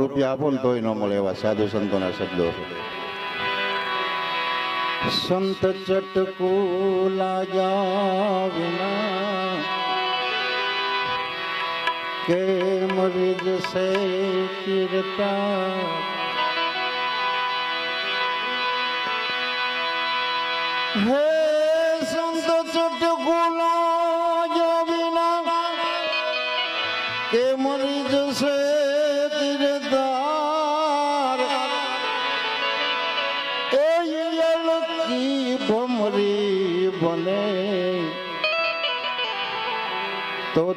રૂપિયા આપો ને તોય ન મળે એવા સાધુ સંતોના શબ્દો. સંત ચટકુલા જાવિના કે મરી જશે કીર્તા. હે સંત ચટકુલા જાવિના કે મરી જશે કીર્તાર. એ યલકી ભમરી બને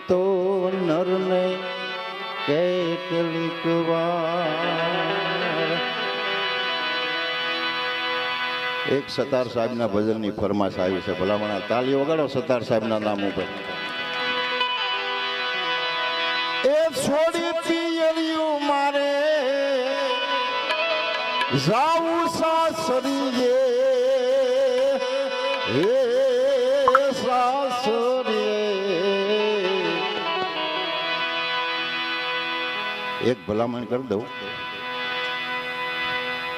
તો નરને કેટલીક વાર. એક સતાર સાહેબના ભજનની ફરમાશ આવી છે. ભલામણા તાલી વગાડો સતાર સાહેબના નામ ઉપર. એ છોડી પિયરિયું મારે જાવું સાસરીએ. હે એક ભલામણ કરી દઉં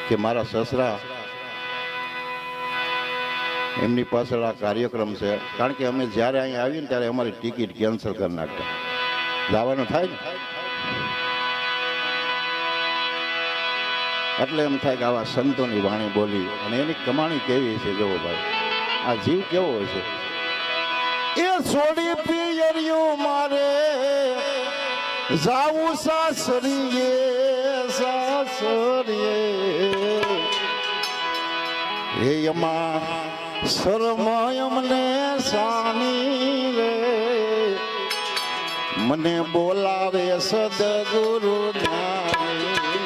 કે મારા સસરા એમની પાછળ આ કાર્યક્રમ છે. કારણ કે અમે જ્યારે અહીંયા આવીને ત્યારે અમારી ટિકિટ કેન્સલ કરી નાખતા. જવાનું થાય ને એટલે એમ થાય કે આવા સંતોની વાણી બોલી અને એની કમાણી કેવી છે. જોવો ભાઈ આ જીવ કેવો હોય છે. એ છોડી પિયરિયું મારે જાવું સાસરીએ સાસરીએ. હે એમાં શરમાય મને સાની રે મને બોલાવે સદગુરુ જ્ઞાની.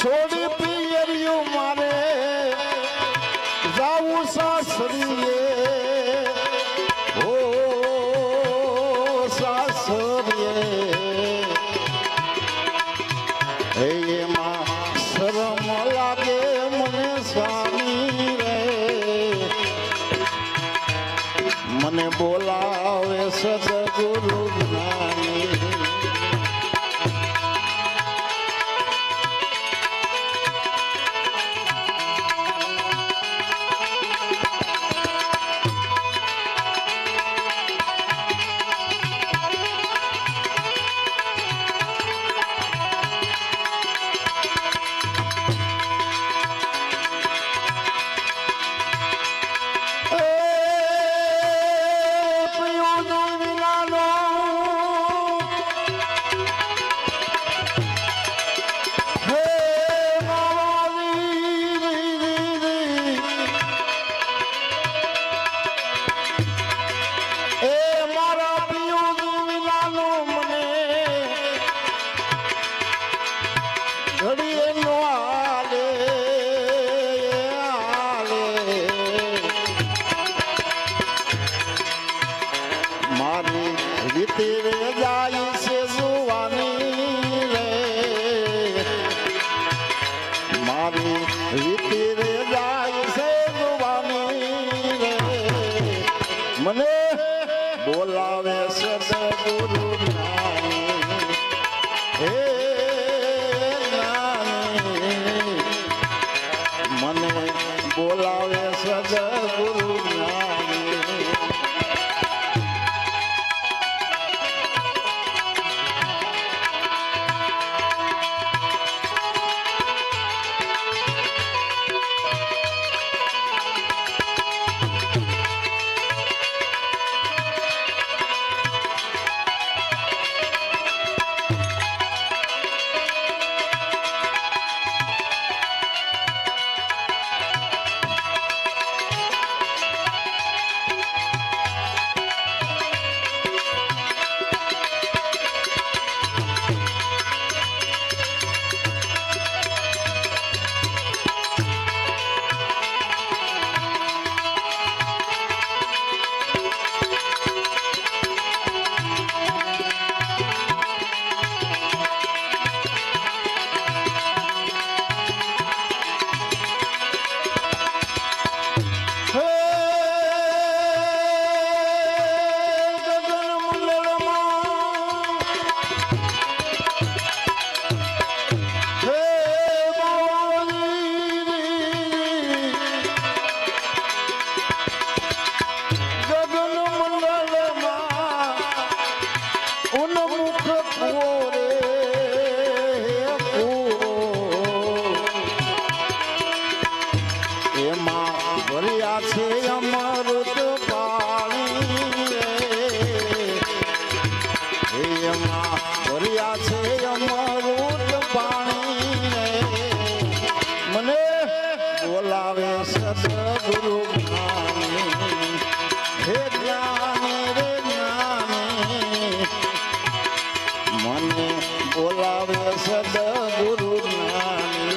છોડી પિયરિયું મારે જાવું સાસરીએ. ઓ સાસરીએ. હે એમાં શરમ લાગે મને સ્વામી રે મને બોલાવે સદગુરુ જ્ઞાની. મને બોલાવે સદગુરુ જ્ઞાની. હે જ્ઞાની મને બોલાવે સદગુરુ જ્ઞાની. છે અમૃત પાણી એમાં ભર્યા છે અમૃત પાણી મને બોલાવે સદગુરુ જ્ઞાની હે જ્ઞાની રે જ્ઞાની મને બોલાવે સદગુરુ જ્ઞાની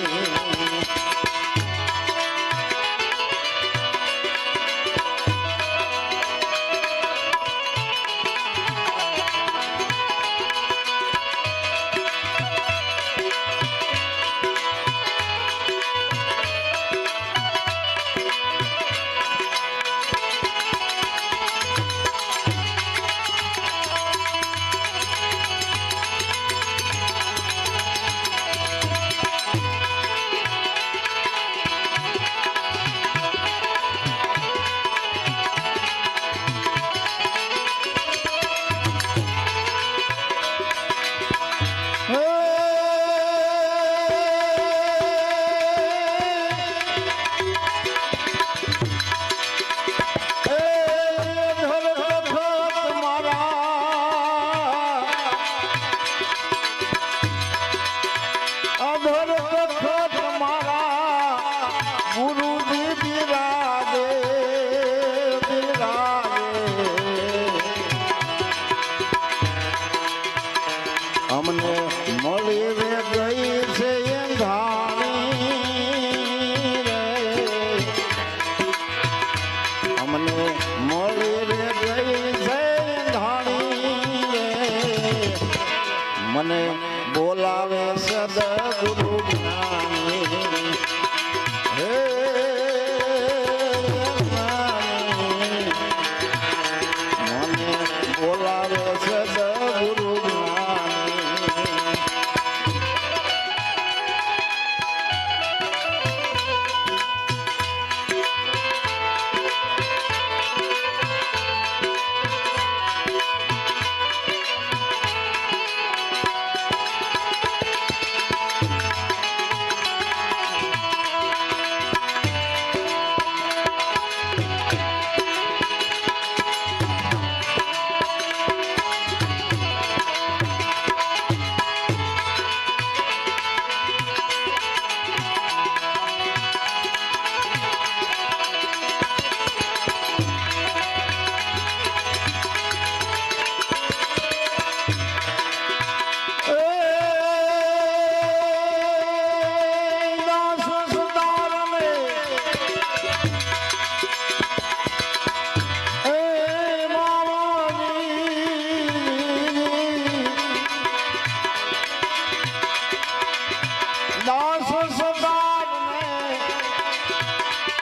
અમને મળી રે ગઈ છે ધાણી રે અમને મળી રે ગઈ છે ધાણી રે મને બોલાવે સદગુરુ જ્ઞાની હે જ્ઞાની મને બોલાવે સદગુરુ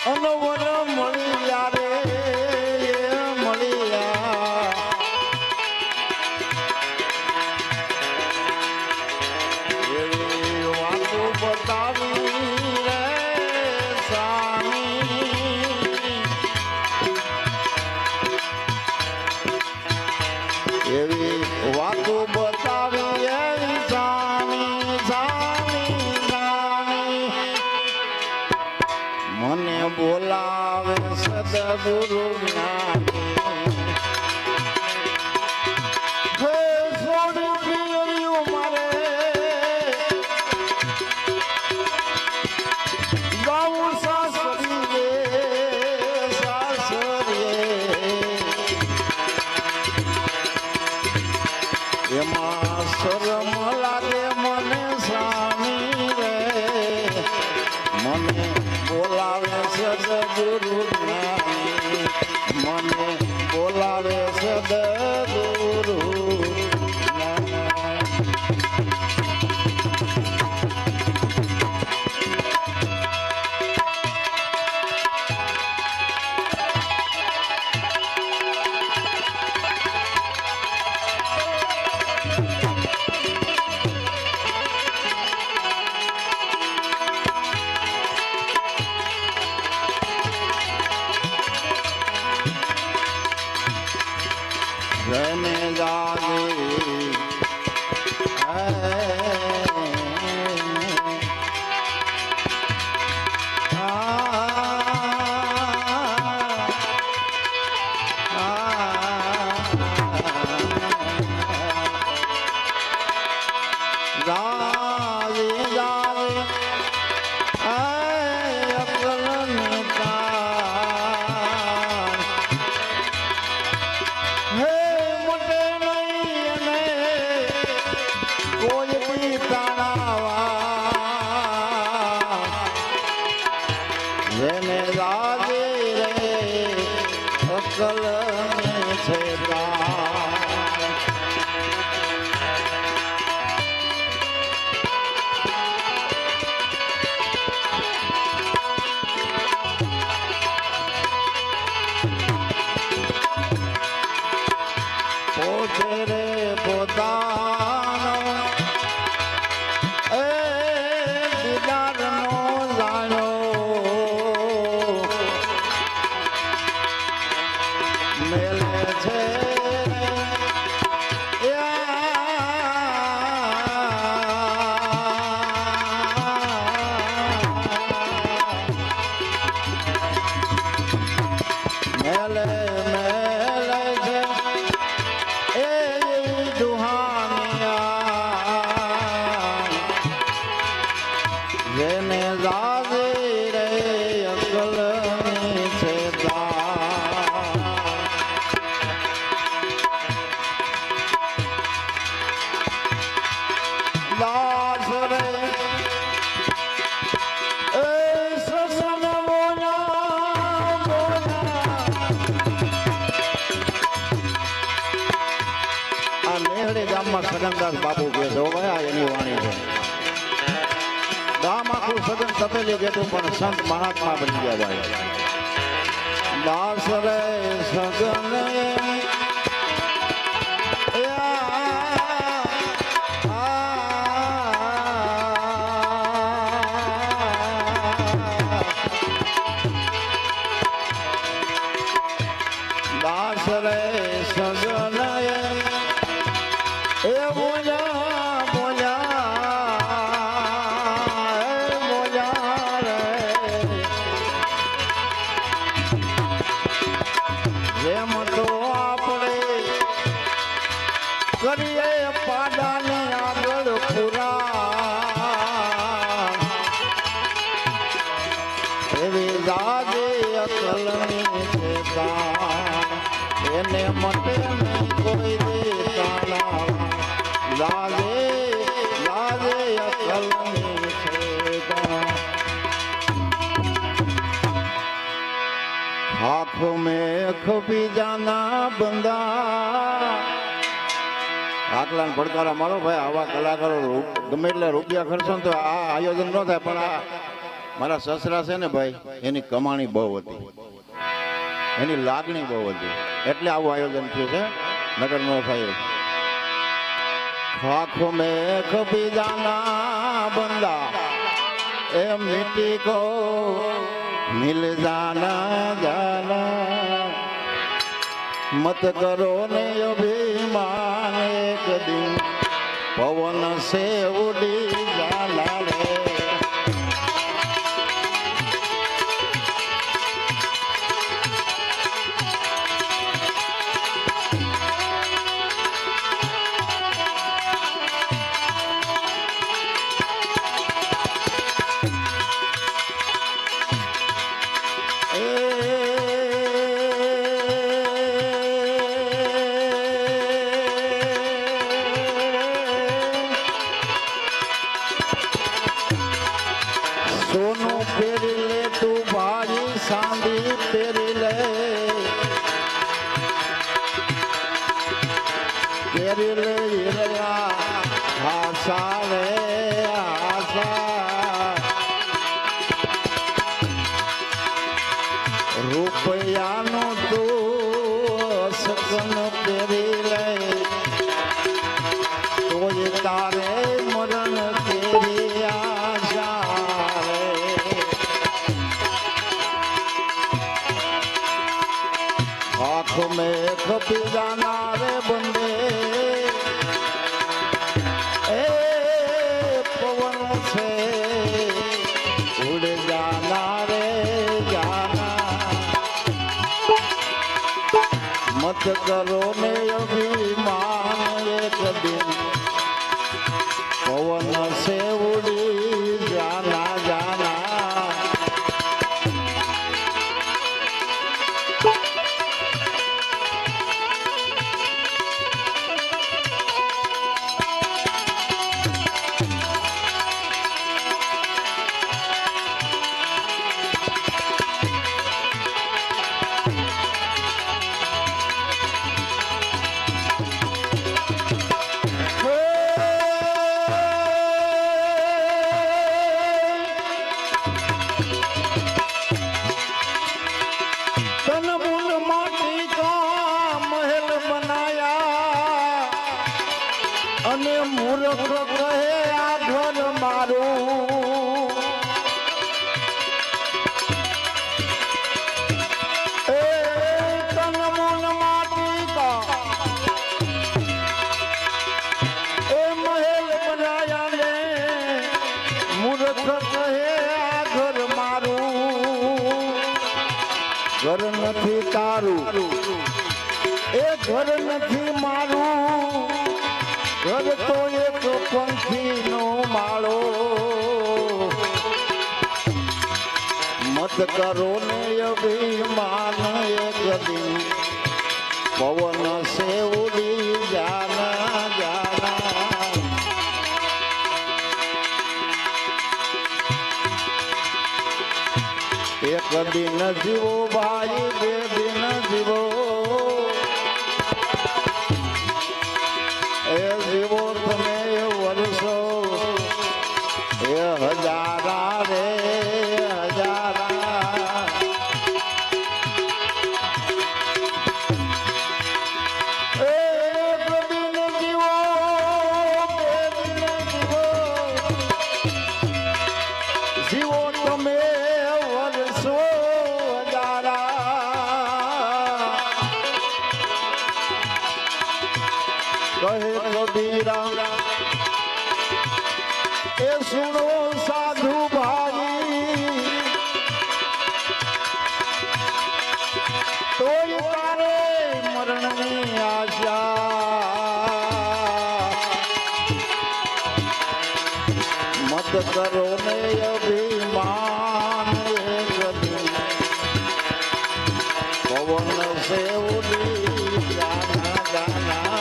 અનવર મળ્યા રે મળ્યા એવી વાતો બતાવી રે સામી એવી વાતો બતાવી એવી સામી સામી સામી મને બોલાવે સદગુરુ જ્ઞાની હે સોની પિયરિયું મારે ગાવું સાસરી રે એમાં શરમ લાગે મને સ્વામી રે મને બોલાવે સદગુરુ જ્ઞાની મને બોલાવે સદગુરુ रहने जागे જેને રાજી રે અકલ છે પોતે રે પોતાનો એ દીદારનો જાણ્યો મેલે છે મેલે મેલે છે એ દુહાનિયા જેને રાજી રે અકલની છે દાસ રે એ સસન બોલા આ મેહડે ગામમાં સગનદાસ બાપુ કે જો ભાઈ આ એની વાણી છે ગામ આખું સગન તપેલી ગયેલું પણ સંત મહાત્મા બની ગયા ભાઈ દાસ રે સગન દાસ રે સગન એ બોલ્યા બોલ્યા રે જેમ તો આપણે કરીએ પાડાને આગળ પૂરા એવી દાદે અકલની છે એને મટે કોઈ દેતા લાગે લાગે અકલની છે આંખ મેં ખપી જાના બંદા આટલા પડકારા મારો ભાઈ આવા કલાકારો ગમે એટલે રૂપિયા ખર્ચો ને તો આ આયોજન ન થાય પણ આ મારા સસરા છે ને ભાઈ એની કમાણી બહુ હતી એની લાગણી બહુ હતી એટલે આવું આયોજન થયું છે નગર નો થાય આંખો મેં ખપી જાના બંદા એ મિટ્ટી કો મિલ જાના જાના મત કરો ને અભિમાન એક દિન પવન સે ઉડી જાના રે સોનું પહેરી લે તું ભાઈ સાંડી પહેરી લે પહેરી લે હીરા આશા રે આશા રૂપિયાનું તું સગન પહેરી લે તોય તારે મરણ તેરી આશા आँख में खपी जाना रे बंदे ए पवन से उड़ जाना रे जाना मत करो ने अभिमान एक दिन पवन से उड़ी जाना जाना મૂર્ખ કહે આ ઘર મારું એ તન મન માટી કા એ મહેલ બનાયા ને મૂર્ખ કહે આ ઘર મારું ઘર નથી તારું એ ઘર નથી મારું ઘર તો એક પંખીનો માળો મત કરો ને અભિમાન એક દિન પવન સે ઉડી જાના જાના એક દિન જીવો ભાઈ બે દિન જીવો એ જીવો તમે વર્ષો એ હજારા રે હજારા એક દિન જીવો બે દિન જીવો જીવો તમે વર્ષો હજારા કહે કબીરા એ સુનો સાધુ ભાઈ તોય તારે મરણની આશા મત કરો ને અભિમાન પવન સે ઉડી જાના જાના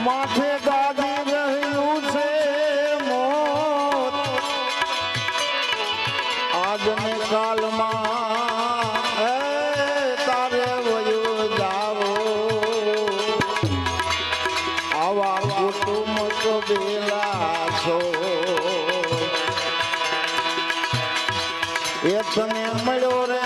માથે ગાદી રહ્યું છે મોત આજને કાલમાં તારે વયો જાવો આવા કુટુંબ કબીલા છો એ તને મળ્યો રે